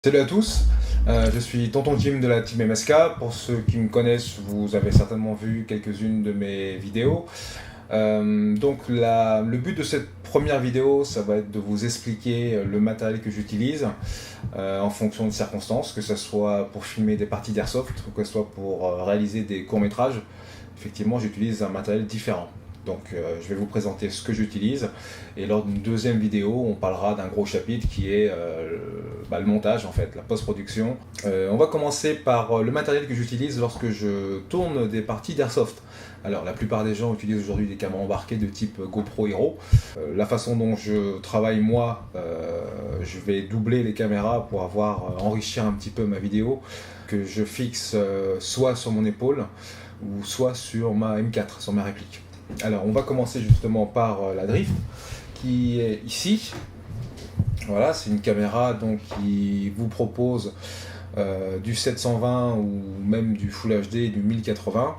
Salut à tous, je suis Tonton Jim de la Team MSK. Pour ceux qui me connaissent, vous avez certainement vu quelques-unes de mes vidéos. Le but de cette première vidéo, ça va être de vous expliquer le matériel que j'utilise en fonction de circonstances, que ce soit pour filmer des parties d'airsoft ou que ce soit pour réaliser des courts-métrages. Effectivement, j'utilise un matériel différent. Donc je vais vous présenter ce que j'utilise et lors d'une deuxième vidéo on parlera d'un gros chapitre qui est le montage en fait, la post-production. On va commencer par le matériel que j'utilise lorsque je tourne des parties d'airsoft. Alors la plupart des gens utilisent aujourd'hui des caméras embarquées de type GoPro Hero. La façon dont je travaille moi, je vais doubler les caméras pour enrichir un petit peu ma vidéo, que je fixe soit sur mon épaule ou soit sur ma M4, sur ma réplique. Alors on va commencer justement par la Drift qui est ici. Voilà, c'est une caméra donc qui vous propose du 720 ou même du Full HD, du 1080.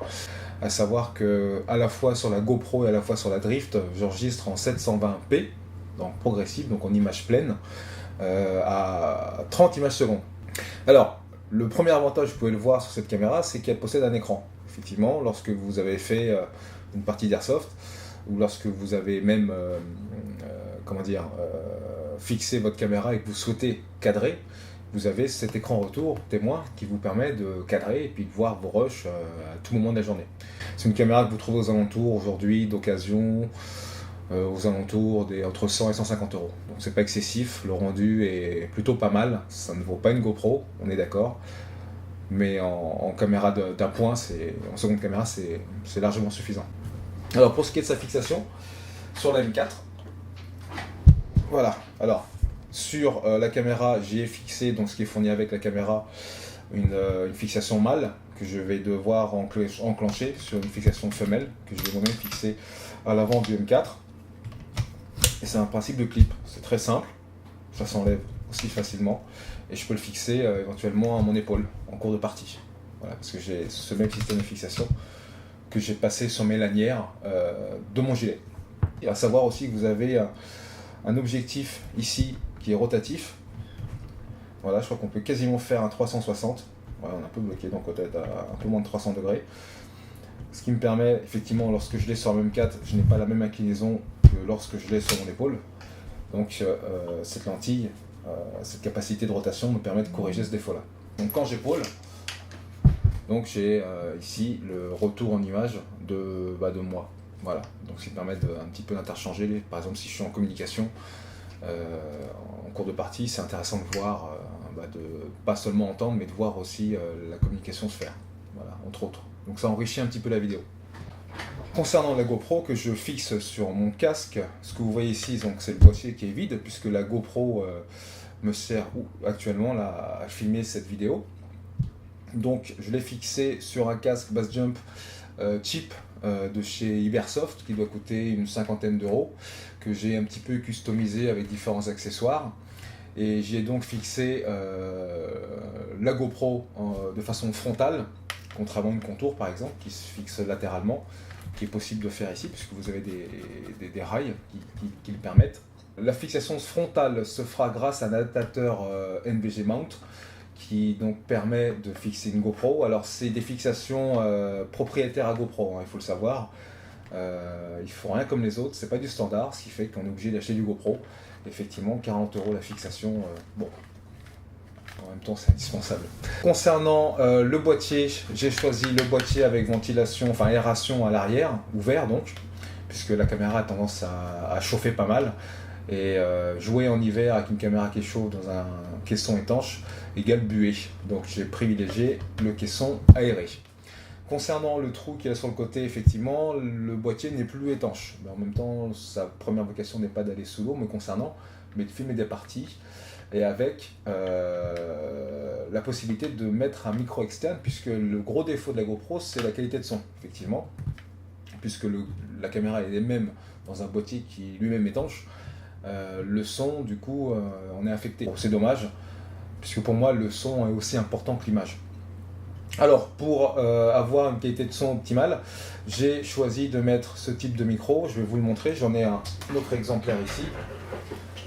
À savoir que à la fois sur la GoPro et à la fois sur la Drift, j'enregistre en 720p, donc progressif, donc en image pleine, à 30 images secondes. Alors, le premier avantage, vous pouvez le voir sur cette caméra, c'est qu'elle possède un écran. Effectivement, lorsque vous avez fait une partie d'airsoft, ou lorsque vous avez même fixé votre caméra et que vous souhaitez cadrer, vous avez cet écran retour témoin qui vous permet de cadrer et puis de voir vos rushs à tout moment de la journée. C'est une caméra que vous trouvez aux alentours aujourd'hui d'occasion, aux alentours entre 100 et 150 euros. Donc c'est pas excessif, le rendu est plutôt pas mal, ça ne vaut pas une GoPro, on est d'accord. Mais en caméra d'appoint, en seconde caméra, c'est largement suffisant. Alors pour ce qui est de sa fixation, sur la M4, voilà, alors sur la caméra, j'y ai fixé, donc ce qui est fourni avec la caméra, une fixation mâle que je vais devoir enclencher sur une fixation femelle que je vais moi-même fixer à l'avant du M4. Et c'est un principe de clip, c'est très simple, ça s'enlève aussi facilement et je peux le fixer éventuellement à mon épaule en cours de partie. Voilà, parce que j'ai ce même système de fixation que j'ai passé sur mes lanières de mon gilet. Et à savoir aussi que vous avez un objectif ici qui est rotatif. Voilà, je crois qu'on peut quasiment faire un 360. Voilà, on est un peu bloqué, donc peut-être à un peu moins de 300 degrés. Ce qui me permet, effectivement, lorsque je l'ai sur la M4, je n'ai pas la même inclinaison que lorsque je l'ai sur mon épaule. Donc cette lentille, cette capacité de rotation me permet de corriger ce défaut-là. Donc quand j'épaule, donc j'ai ici le retour en image de moi. Voilà, donc ce qui permet un petit peu d'interchanger. Par exemple, si je suis en communication, en cours de partie, c'est intéressant de voir, de pas seulement entendre, mais de voir aussi la communication se faire. Voilà, entre autres. Donc ça enrichit un petit peu la vidéo. Concernant la GoPro que je fixe sur mon casque, ce que vous voyez ici, c'est le boîtier qui est vide, puisque la GoPro me sert actuellement là, à filmer cette vidéo. Donc je l'ai fixé sur un casque bass jump cheap de chez Ibersoft qui doit coûter une cinquantaine d'euros, que j'ai un petit peu customisé avec différents accessoires. Et j'y ai donc fixé la GoPro de façon frontale, contrairement à une contour par exemple, qui se fixe latéralement, qui est possible de faire ici, puisque vous avez des rails qui le permettent. La fixation frontale se fera grâce à un adaptateur NVG Mount, qui donc permet de fixer une GoPro. Alors c'est des fixations propriétaires à GoPro, hein, il faut le savoir. Ils font rien comme les autres, c'est pas du standard, ce qui fait qu'on est obligé d'acheter du GoPro. Effectivement, 40 euros la fixation, bon, en même temps c'est indispensable. Concernant le boîtier, j'ai choisi le boîtier avec ventilation, enfin aération à l'arrière, ouvert donc, puisque la caméra a tendance à chauffer pas mal. Et jouer en hiver avec une caméra qui est chaude dans un caisson étanche égale buée. Donc j'ai privilégié le caisson aéré. Concernant le trou qu'il y a sur le côté, effectivement, le boîtier n'est plus étanche. Mais en même temps, sa première vocation n'est pas d'aller sous l'eau, mais de filmer des parties. Et avec la possibilité de mettre un micro externe, puisque le gros défaut de la GoPro, c'est la qualité de son, effectivement. Puisque la caméra est elle-même dans un boîtier qui lui-même étanche. Le son, du coup, on est affecté. Bon, c'est dommage, puisque pour moi, le son est aussi important que l'image. Alors, pour avoir une qualité de son optimale, j'ai choisi de mettre ce type de micro. Je vais vous le montrer, j'en ai un autre exemplaire ici.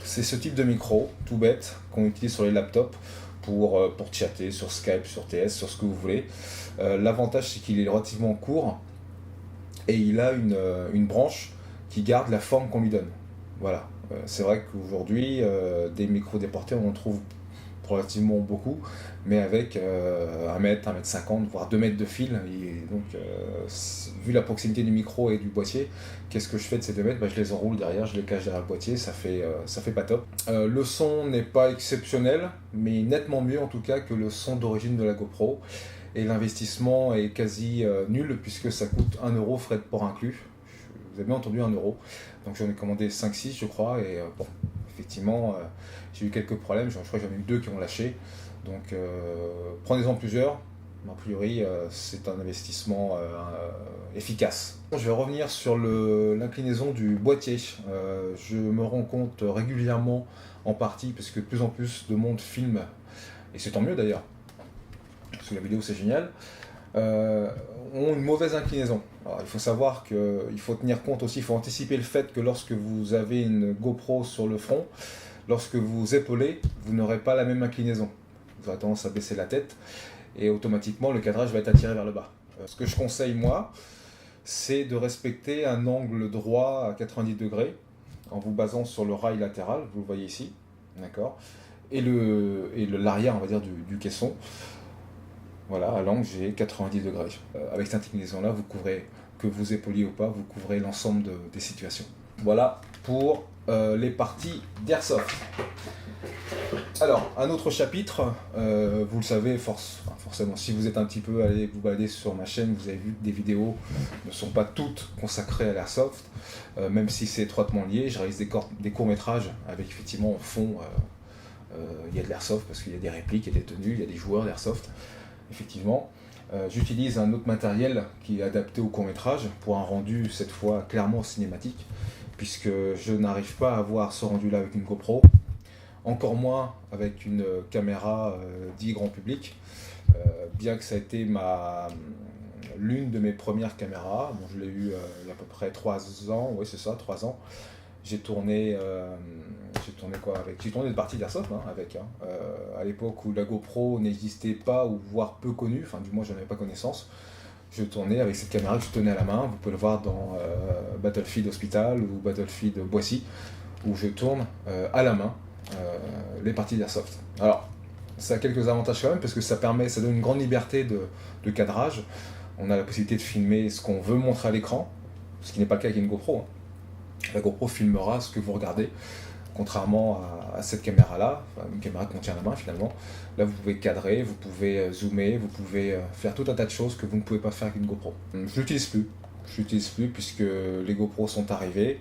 C'est ce type de micro, tout bête, qu'on utilise sur les laptops, pour chatter sur Skype, sur TS, sur ce que vous voulez. L'avantage, c'est qu'il est relativement court et il a une branche qui garde la forme qu'on lui donne. Voilà. C'est vrai qu'aujourd'hui, des micros déportés, on en trouve relativement beaucoup, mais avec 1 mètre, 1 m 50, voire 2 mètres de fil. Et donc, vu la proximité du micro et du boîtier, qu'est-ce que je fais de ces 2 mètres? Je les enroule derrière, je les cache derrière le boîtier, ça fait pas top. Le son n'est pas exceptionnel, mais nettement mieux en tout cas que le son d'origine de la GoPro. Et l'investissement est quasi nul, puisque ça coûte 1 euro, frais de port inclus. Vous avez bien entendu, 1 euro. Donc j'en ai commandé 5-6 je crois, et bon, effectivement, j'ai eu quelques problèmes, je crois que j'en ai eu 2 qui ont lâché. Donc prenez-en plusieurs, a priori c'est un investissement efficace. Je vais revenir sur l'inclinaison du boîtier. Je me rends compte régulièrement, en partie, parce que de plus en plus de monde filme, et c'est tant mieux d'ailleurs, parce que la vidéo c'est génial, ont une mauvaise inclinaison. Alors, il faut savoir qu'il faut tenir compte aussi, il faut anticiper le fait que lorsque vous avez une GoPro sur le front, lorsque vous épaulez, vous n'aurez pas la même inclinaison. Vous aurez tendance à baisser la tête et automatiquement le cadrage va être attiré vers le bas. Ce que je conseille moi, c'est de respecter un angle droit à 90 degrés en vous basant sur le rail latéral, vous le voyez ici, d'accord, et l'arrière, on va dire, du caisson. Voilà, à l'angle, j'ai 90 degrés. Avec cette inclinaison-là, vous couvrez, que vous épauliez ou pas, vous couvrez l'ensemble des situations. Voilà pour les parties d'airsoft. Alors, un autre chapitre, vous le savez forcément, si vous êtes un petit peu allé vous balader sur ma chaîne, vous avez vu que des vidéos ne sont pas toutes consacrées à l'airsoft, même si c'est étroitement lié. Je réalise des courts-métrages avec effectivement en fond, il y a de l'airsoft parce qu'il y a des répliques, il y a des tenues, il y a des joueurs d'airsoft. Effectivement, j'utilise un autre matériel qui est adapté au court-métrage pour un rendu cette fois clairement cinématique, puisque je n'arrive pas à avoir ce rendu-là avec une GoPro, encore moins avec une caméra dit grand public, bien que ça a été l'une de mes premières caméras. Bon, je l'ai eu il y a à peu près 3 ans, oui c'est ça, 3 ans. J'ai tourné quoi avec? J'ai tourné des parties d'airsoft avec. À l'époque où la GoPro n'existait pas, ou voire peu connue, enfin du moins j'en avais pas connaissance. Je tournais avec cette caméra que je tenais à la main. Vous pouvez le voir dans Battlefield Hospital ou Battlefield Boissy, où je tourne à la main les parties d'airsoft. Alors, ça a quelques avantages quand même, parce que ça donne une grande liberté de cadrage. On a la possibilité de filmer ce qu'on veut montrer à l'écran, ce qui n'est pas le cas avec une GoPro. La GoPro filmera ce que vous regardez, contrairement à cette caméra-là, enfin, une caméra qu'on tient à la main finalement. Là, vous pouvez cadrer, vous pouvez zoomer, vous pouvez faire tout un tas de choses que vous ne pouvez pas faire avec une GoPro. Je l'utilise plus puisque les GoPros sont arrivés.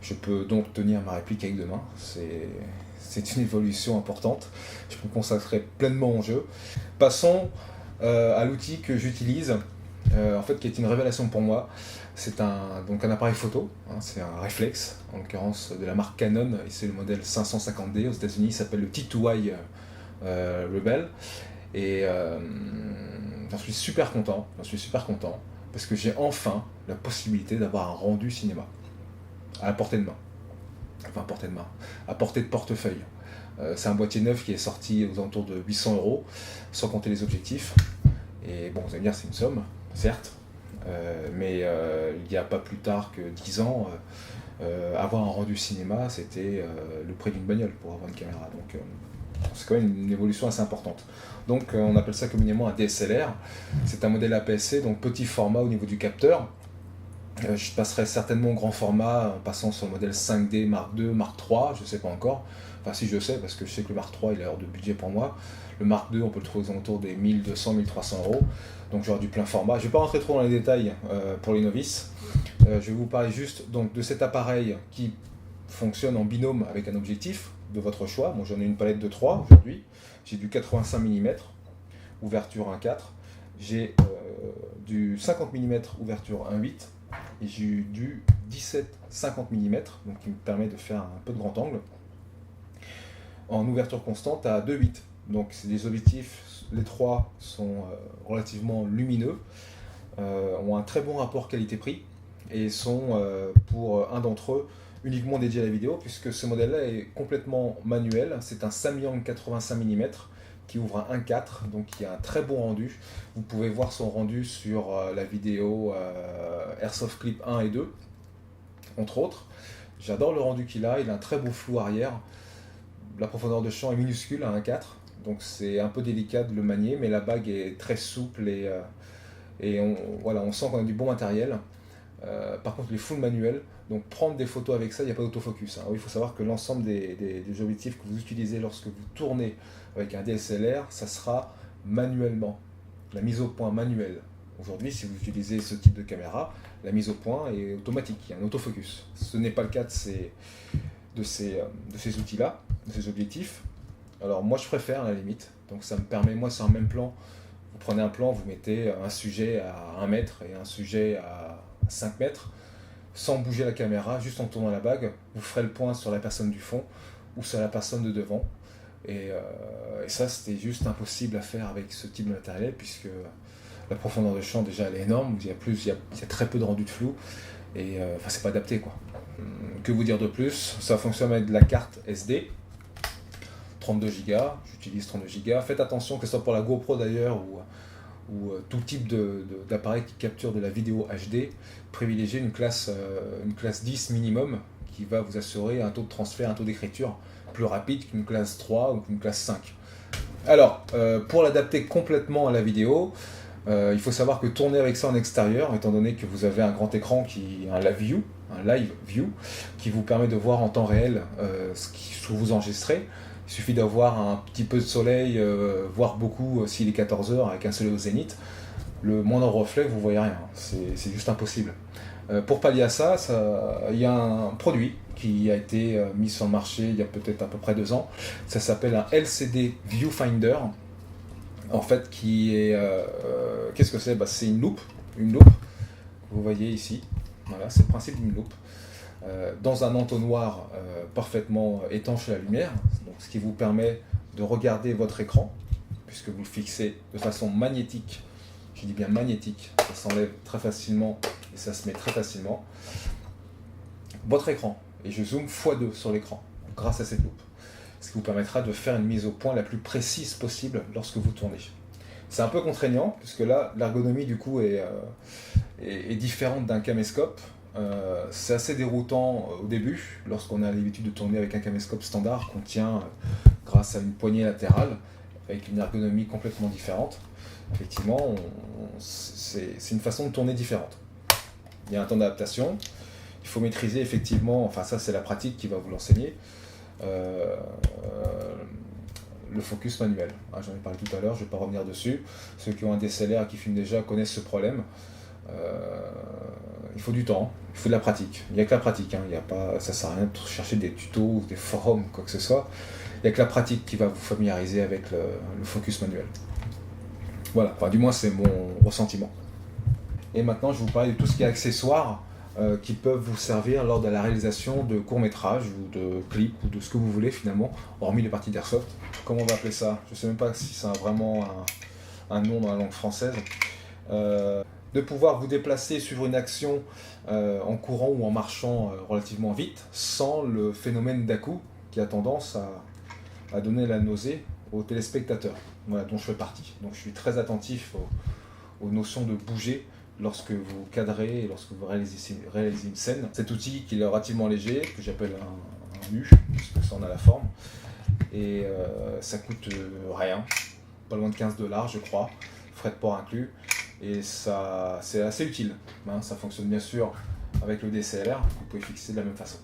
Je peux donc tenir ma réplique avec 2 mains. C'est une évolution importante. Je peux me consacrer pleinement au jeu. Passons à l'outil que j'utilise, en fait, qui est une révélation pour moi. C'est donc un appareil photo, c'est un réflexe, en l'occurrence de la marque Canon, et c'est le modèle 550D aux États-Unis. Il s'appelle le T2i Rebel, et j'en suis super content, parce que j'ai enfin la possibilité d'avoir un rendu cinéma à portée de main, à portée de portefeuille. C'est un boîtier neuf qui est sorti aux alentours de 800 €, sans compter les objectifs. Et bon, vous allez me dire, c'est une somme, certes, mais il n'y a pas plus tard que 10 ans, avoir un rendu cinéma, c'était le prix d'une bagnole pour avoir une caméra. Donc c'est quand même une évolution assez importante. Donc on appelle ça communément un DSLR. C'est un modèle APS-C, donc petit format au niveau du capteur. Je passerai certainement au grand format en passant sur le modèle 5D Mark II, Mark III, je ne sais pas encore. Enfin si, je sais, parce que je sais que le Mark III il est hors de budget pour moi. Le Mark II, on peut le trouver aux alentours des 1200, 1300 €. Donc j'aurai du plein format. Je ne vais pas rentrer trop dans les détails pour les novices. Je vais vous parler juste donc, de cet appareil qui fonctionne en binôme avec un objectif de votre choix. Bon, j'en ai une palette de 3 aujourd'hui. J'ai du 85 mm, ouverture 1.4. J'ai du 50 mm, ouverture 1.8. Et j'ai eu du 17-50 mm, donc qui me permet de faire un peu de grand angle, en ouverture constante à 2.8. Donc c'est des objectifs, les 3 sont relativement lumineux, ont un très bon rapport qualité-prix, et sont pour un d'entre eux uniquement dédiés à la vidéo, puisque ce modèle-là est complètement manuel. C'est un Samyang 85 mm qui ouvre un 1.4, donc qui a un très bon rendu. Vous pouvez voir son rendu sur la vidéo Airsoft Clip 1 et 2, entre autres. J'adore le rendu qu'il a un très beau flou arrière. La profondeur de champ est minuscule à 1.4, donc c'est un peu délicat de le manier, mais la bague est très souple et voilà, on sent qu'on a du bon matériel. Par contre, il est full manuel, donc prendre des photos avec ça, il n'y a pas d'autofocus. Hein. Oui, il faut savoir que l'ensemble des objectifs que vous utilisez lorsque vous tournez avec un DSLR, ça sera manuellement, la mise au point manuelle. Aujourd'hui, si vous utilisez ce type de caméra, la mise au point est automatique, il y a un autofocus. Ce n'est pas le cas de ces outils-là, de ces objectifs. Alors moi je préfère à la limite, donc ça me permet, moi c'est un même plan, vous prenez un plan, vous mettez un sujet à 1 mètre et un sujet à 5 mètres, sans bouger la caméra, juste en tournant la bague, vous ferez le point sur la personne du fond ou sur la personne de devant. Et ça c'était juste impossible à faire avec ce type de matériel, puisque la profondeur de champ déjà elle est énorme, il y a très peu de rendu de flou, et enfin c'est pas adapté quoi. Que vous dire de plus? Ça fonctionne avec de la carte SD, 32 Go, j'utilise 32 Go. Faites attention, que ce soit pour la GoPro d'ailleurs ou tout type d'appareil qui capture de la vidéo HD, privilégiez une classe 10 minimum qui va vous assurer un taux de transfert, un taux d'écriture plus rapide qu'une classe 3 ou qu'une classe 5. Alors, pour l'adapter complètement à la vidéo, il faut savoir que tourner avec ça en extérieur, étant donné que vous avez un grand écran un live view, qui vous permet de voir en temps réel ce que vous enregistrez. Il suffit d'avoir un petit peu de soleil, voire beaucoup s'il est 14h avec un soleil au zénith. Le moindre reflet, vous ne voyez rien. C'est juste impossible. Pour pallier à ça, il y a un produit qui a été mis sur le marché il y a peut-être à peu près 2 ans. Ça s'appelle un LCD Viewfinder. En fait, qu'est-ce que c'est? C'est une loupe. Vous voyez ici. Voilà, c'est le principe d'une loupe. Dans un entonnoir parfaitement étanche à la lumière, donc ce qui vous permet de regarder votre écran, puisque vous le fixez de façon magnétique. Je dis bien magnétique, ça s'enlève très facilement et ça se met très facilement. Votre écran, et je zoome x2 sur l'écran grâce à cette loupe, ce qui vous permettra de faire une mise au point la plus précise possible lorsque vous tournez. C'est un peu contraignant, puisque là, l'ergonomie du coup est différente d'un caméscope. C'est assez déroutant au début, lorsqu'on a l'habitude de tourner avec un caméscope standard qu'on tient grâce à une poignée latérale, avec une ergonomie complètement différente. Effectivement, c'est une façon de tourner différente. Il y a un temps d'adaptation, il faut maîtriser effectivement, enfin ça c'est la pratique qui va vous l'enseigner, le focus manuel. J'en ai parlé tout à l'heure, je ne vais pas revenir dessus. Ceux qui ont un DSLR et qui filment déjà connaissent ce problème. Il faut du temps, il faut de la pratique. Il n'y a que la pratique, hein. Ça ne sert à rien de chercher des tutos ou des forums, quoi que ce soit. Il n'y a que la pratique qui va vous familiariser avec le focus manuel. Voilà, enfin, du moins c'est mon ressentiment. Et maintenant je vais vous parler de tout ce qui est accessoires qui peuvent vous servir lors de la réalisation de courts-métrages ou de clips ou de ce que vous voulez finalement, hormis les parties d'airsoft. Comment on va appeler ça? Je ne sais même pas si c'est vraiment un nom dans la langue française. De pouvoir vous déplacer, suivre une action en courant ou en marchant relativement vite, sans le phénomène d'à-coup qui a tendance à donner la nausée aux téléspectateurs, voilà, dont je fais partie. Donc je suis très attentif aux notions de bouger lorsque vous cadrez et lorsque vous réalisez une scène. Cet outil qui est relativement léger, que j'appelle un U, puisque ça en a la forme, et ça coûte rien, pas loin de 15 $, je crois, frais de port inclus, et ça c'est assez utile. Ça fonctionne bien sûr avec le DSLR, vous pouvez fixer de la même façon.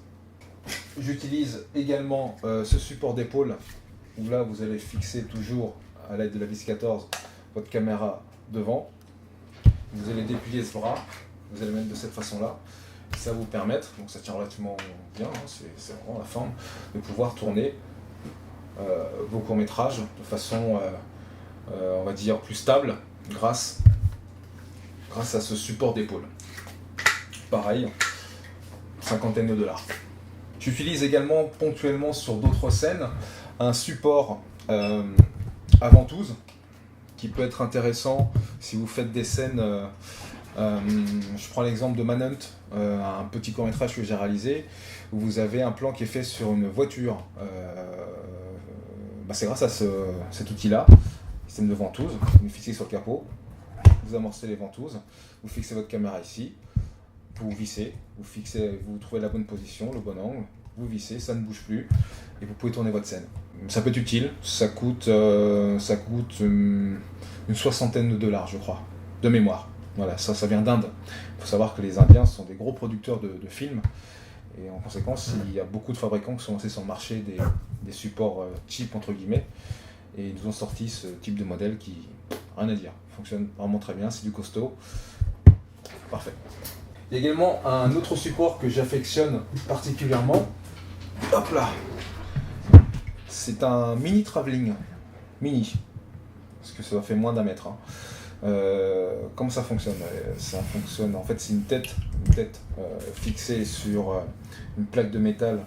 J'utilise également ce support d'épaule, où là vous allez fixer toujours à l'aide de la vis 14 votre caméra devant. Vous allez déplier ce bras, vous allez mettre de cette façon-là. Ça va vous permettre, donc ça tient relativement bien, hein, c'est vraiment la forme, de pouvoir tourner vos courts-métrages de façon, on va dire, plus stable grâce à ce support d'épaule. Pareil, cinquantaine de $. J'utilise également ponctuellement sur d'autres scènes un support à ventouse qui peut être intéressant si vous faites des scènes. Je prends l'exemple de Manhunt, un petit court-métrage que j'ai réalisé où vous avez un plan qui est fait sur une voiture c'est grâce à cet outil-là, système de ventouse. Vous fixez sur le capot, vous amorcez les ventouses, vous fixez votre caméra ici, vous vissez, vous trouvez la bonne position, le bon angle, vous vissez, ça ne bouge plus, et vous pouvez tourner votre scène. Ça peut être utile, ça coûte une soixantaine de dollars, je crois, de mémoire. Voilà, ça vient d'Inde. Il faut savoir que les Indiens sont des gros producteurs de films, et en conséquence, il y a beaucoup de fabricants qui sont lancés sur le marché des supports cheap, entre guillemets, et ils nous ont sorti ce type de modèle qui, rien à dire, fonctionne vraiment très bien, c'est du costaud, parfait. Il y a également un autre support que j'affectionne particulièrement. Hop là. C'est un mini travelling. Mini. Parce que ça fait moins d'1 mètre. Hein. Comment ça fonctionne? Ça fonctionne, en fait, c'est une tête fixée sur une plaque de métal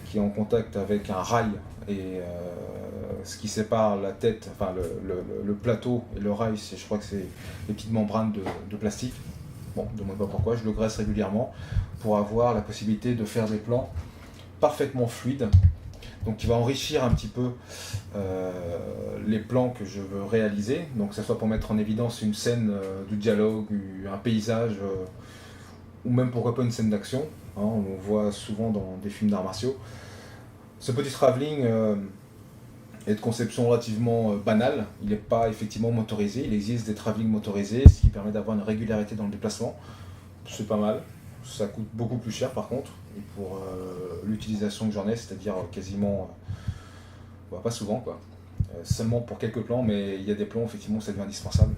qui est en contact avec un rail. Et ce qui sépare la tête, enfin le plateau et le rail, je crois que c'est les petites membranes de plastique. Bon, ne demande pas pourquoi, je le graisse régulièrement pour avoir la possibilité de faire des plans parfaitement fluides. Donc qui va enrichir un petit peu les plans que je veux réaliser. Donc que ce soit pour mettre en évidence une scène de dialogue, un paysage, ou même pourquoi pas une scène d'action. Hein, on le voit souvent dans des films d'arts martiaux. Ce petit travelling est de conception relativement banale, il n'est pas effectivement motorisé, il existe des travelling motorisés, ce qui permet d'avoir une régularité dans le déplacement, c'est pas mal, ça coûte beaucoup plus cher par contre, et pour l'utilisation que j'en ai, c'est-à-dire quasiment, pas souvent quoi, seulement pour quelques plans, mais il y a des plans effectivement où ça devient indispensable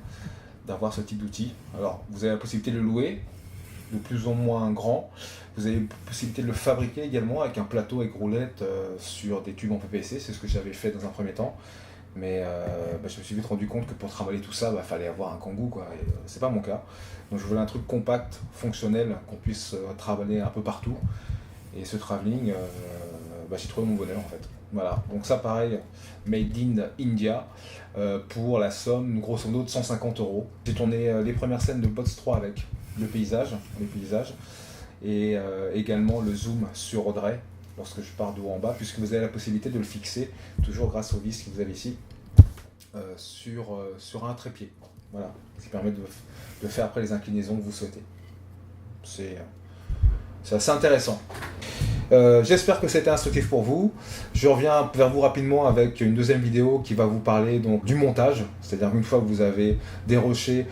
d'avoir ce type d'outil. Alors vous avez la possibilité de le louer, de plus ou moins grand. Vous avez la possibilité de le fabriquer également avec un plateau avec roulette sur des tubes en PPC, c'est ce que j'avais fait dans un premier temps. Mais je me suis vite rendu compte que pour trimballer tout ça, fallait avoir un Kangoo, quoi. C'est pas mon cas. Donc je voulais un truc compact, fonctionnel, qu'on puisse trimballer un peu partout. Et ce travelling, j'ai trouvé mon bonheur en fait. Voilà, donc ça pareil, made in India, pour la somme grosso modo de 150 €. J'ai tourné les premières scènes de Bots 3 avec les paysages, et également le zoom sur Audrey lorsque je pars de haut en bas, puisque vous avez la possibilité de le fixer, toujours grâce aux vis que vous avez ici, sur un trépied. Voilà, ce qui permet de faire après les inclinaisons que vous souhaitez. C'est assez intéressant. J'espère que c'était instructif pour vous. Je reviens vers vous rapidement avec une deuxième vidéo qui va vous parler donc du montage, c'est-à-dire qu'une fois que vous avez déroché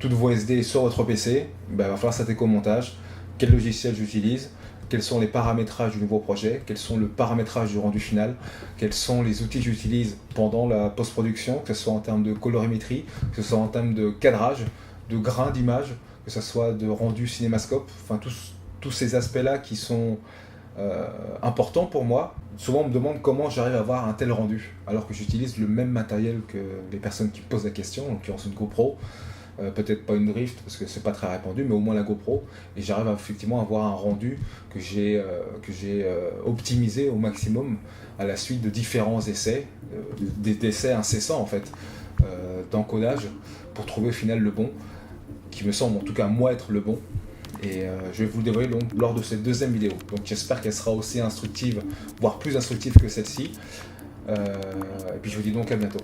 toutes vos SD sur votre PC, il va falloir s'attaquer au montage. Quel logiciel j'utilise, quels sont les paramétrages du nouveau projet, quels sont le paramétrage du rendu final, quels sont les outils que j'utilise pendant la post-production, que ce soit en termes de colorimétrie, que ce soit en termes de cadrage, de grain d'image, que ce soit de rendu cinémascope, enfin tous ces aspects-là qui sont importants pour moi. Souvent on me demande comment j'arrive à avoir un tel rendu, alors que j'utilise le même matériel que les personnes qui me posent la question, en l'occurrence une GoPro, peut-être pas une Drift parce que c'est pas très répandu, mais au moins la GoPro, et j'arrive effectivement à avoir un rendu que j'ai optimisé au maximum à la suite de différents essais, d'essais incessants en fait, d'encodage pour trouver au final le bon, qui me semble en tout cas moi être le bon. Et je vais vous le dévoiler donc lors de cette deuxième vidéo. Donc j'espère qu'elle sera aussi instructive, voire plus instructive que celle-ci. Et puis je vous dis donc à bientôt.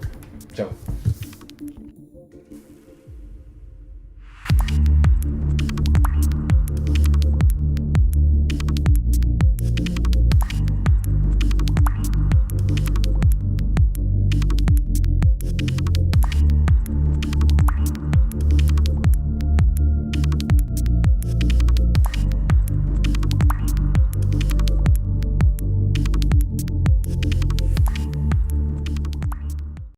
Ciao.